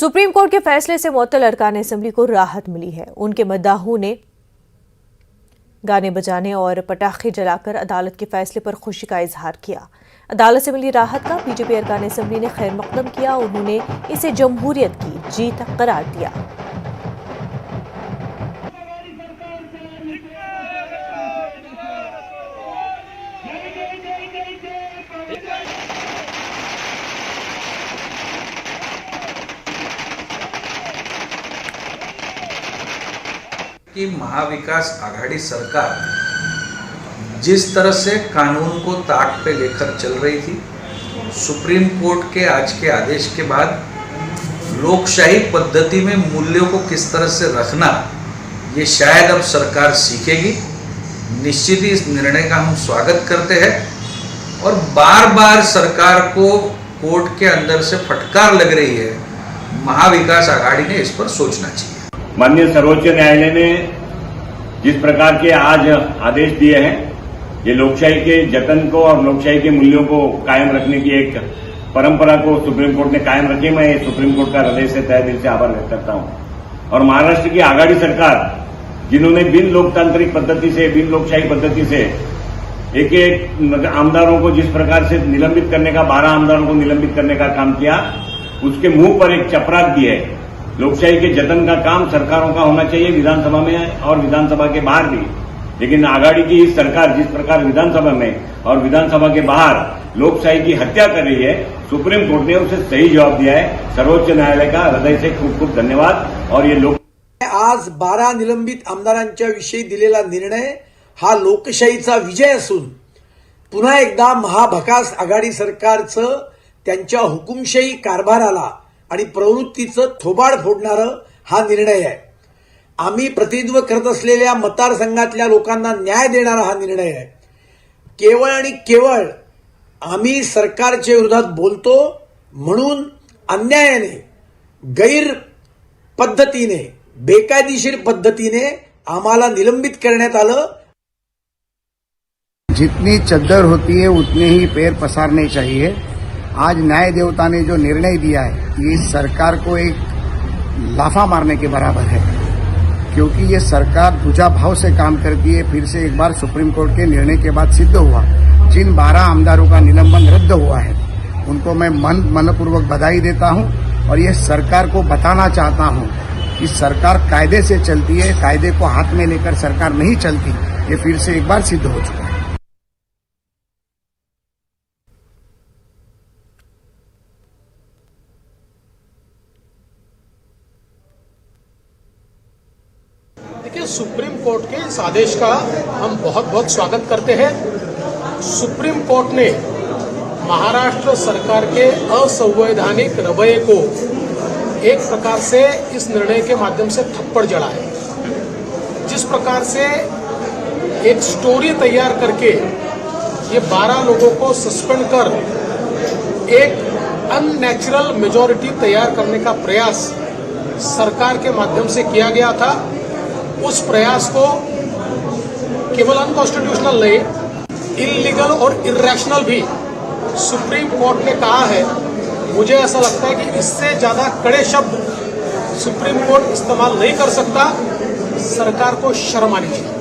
Supreme court के फैसले से मुअत्तल अरकान असेंबली को राहत मिली है। उनके मद्दाहों ने गाने बजाने और पटाखे जलाकर अदालत के फैसले पर खुशी का इजहार किया। अदालत से मिली राहत का बीजेपी अरकान असेंबली ने खैर मकदम किया। उन्होंने इसे जमहूरियत की जीत करार दिया। कि महाविकास आघाड़ी सरकार जिस तरह से कानून को ताक पे लेकर चल रही थी, सुप्रीम कोर्ट के आज के आदेश के बाद लोकशाही पद्धति में मूल्यों को किस तरह से रखना, ये शायद अब सरकार सीखेगी। निश्चित ही इस निर्णय का हम स्वागत करते हैं और बार बार सरकार को कोर्ट के अंदर से फटकार लग रही है, महाविकास आघाड़ी ने इस पर सोचना चाहिए। माननीय सर्वोच्च न्यायालय ने जिस प्रकार के आज आदेश दिए हैं, ये लोकशाही के जतन को और लोकशाही के मूल्यों को कायम रखने की एक परंपरा को सुप्रीम कोर्ट ने कायम रखी। मैं सुप्रीम कोर्ट का हृदय से तहे दिल से आभार व्यक्त करता हूं। और महाराष्ट्र की आघाड़ी सरकार, जिन्होंने बिन लोकतांत्रिक पद्धति से, बिन लोकशाही पद्धति से एक एक आमदारों को जिस प्रकार से निलंबित करने का, 12 आमदारों को निलंबित करने का काम किया, उसके मुंह पर एक चपराक दी है। लोकशाही के जतन का काम सरकारों का होना चाहिए, विधानसभा में और विधानसभा के बाहर भी। लेकिन आघाड़ी की इस सरकार जिस प्रकार विधानसभा में और विधानसभा के बाहर लोकशाही की हत्या कर रही है, सुप्रीम कोर्ट ने उसे सही जवाब दिया है। सर्वोच्च न्यायालय का हृदय से खूप खूप धन्यवाद। और ये आज 12 निलंबित आमदारांच्या विषयी दिलेला निर्णय हा लोकशाहीचा विजय असून पुन्हा एकदा महाविकास आघाडी सरकारचं त्यांच्या हुकुमशाही कारभाराला आणि प्रवृत्तीचं थोबाड फोडणारं हा निर्णय आहे। आम्ही प्रतिनिधित्व करत असलेल्या मतदारसंघातल्या लोकांना न्याय देणारा हा निर्णय आहे। केवळ आणि केवळ आम्ही सरकारच्या विरोधात बोलतो म्हणून अन्यायाने, गैर पद्धतीने, बेकायदेशीर पद्धतीने आम्हाला निलंबित करण्यात आलं। जितनी चद्दर होती है उतने ही पैर पसारने चाहिए। आज न्याय देवता ने जो निर्णय दिया है, ये सरकार को एक लाफा मारने के बराबर है, क्योंकि ये सरकार पूजा भाव से काम करती है। फिर से एक बार सुप्रीम कोर्ट के निर्णय के बाद सिद्ध हुआ, जिन 12 आमदारों का निलंबन रद्द हुआ है, उनको मैं मनपूर्वक बधाई देता हूं। और ये सरकार को बताना चाहता हूं कि सरकार कायदे से चलती है, कायदे को हाथ में लेकर सरकार नहीं चलती। ये फिर से एक बार सिद्ध हो चुका है। देखिए, सुप्रीम कोर्ट के इस आदेश का हम बहुत बहुत स्वागत करते हैं। सुप्रीम कोर्ट ने महाराष्ट्र सरकार के असंवैधानिक रवैये को एक प्रकार से इस निर्णय के माध्यम से थप्पड़ जड़ा है। जिस प्रकार से एक स्टोरी तैयार करके ये 12 लोगों को सस्पेंड कर एक अननेचुरल मेजॉरिटी तैयार करने का प्रयास सरकार के माध्यम से किया गया था, उस प्रयास को केवल अनकॉन्स्टिट्यूशनल नहीं, इल्लीगल और इर्रेशनल भी सुप्रीम कोर्ट ने कहा है। मुझे ऐसा लगता है कि इससे ज्यादा कड़े शब्द सुप्रीम कोर्ट इस्तेमाल नहीं कर सकता। सरकार को शर्म आनी चाहिए।